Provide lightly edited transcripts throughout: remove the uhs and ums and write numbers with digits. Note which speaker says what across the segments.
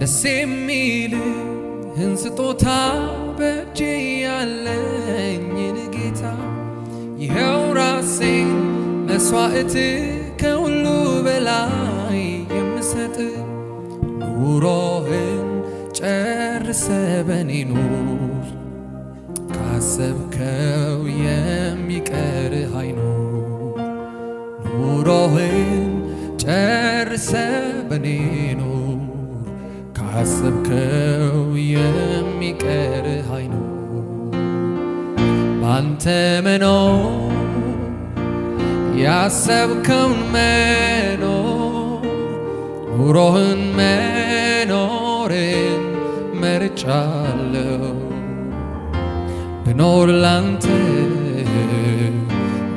Speaker 1: ደስ የሚልህን ስጦታ በእጄ ያለኝን ጌታ ይኸው ራሴን መስዋዕት ከሁሉ በላይ የምሰጥ ኑሮህን ጨርሰ በኔ ኑር ካሰብከው የሚቀርህ አይኑር ኑሮህን ጨርሰ በኔ ኑር ካሰብከው የሚቀርህ አይኑር ባንተ መኖር ያሰብከውን መኖር ኑሮህን መኖርን መርጫለሁ ብኖር ላንተ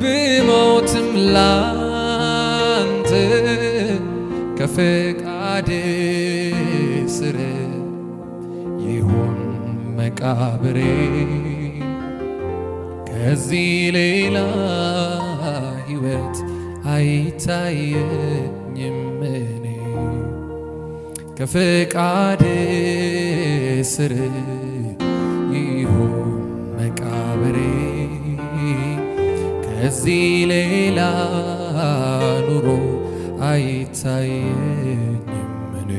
Speaker 1: ብሞትም ላንተ ከፈቃድ ስር ይሁን መቃብሬ ከዚህ ሌላ ሕይወት አይታየኝም እኔ ከፈቃድ ስር ይሁን መቃብሬ ከዚህ ሌላ ኑሮ አይታየኝም እኔ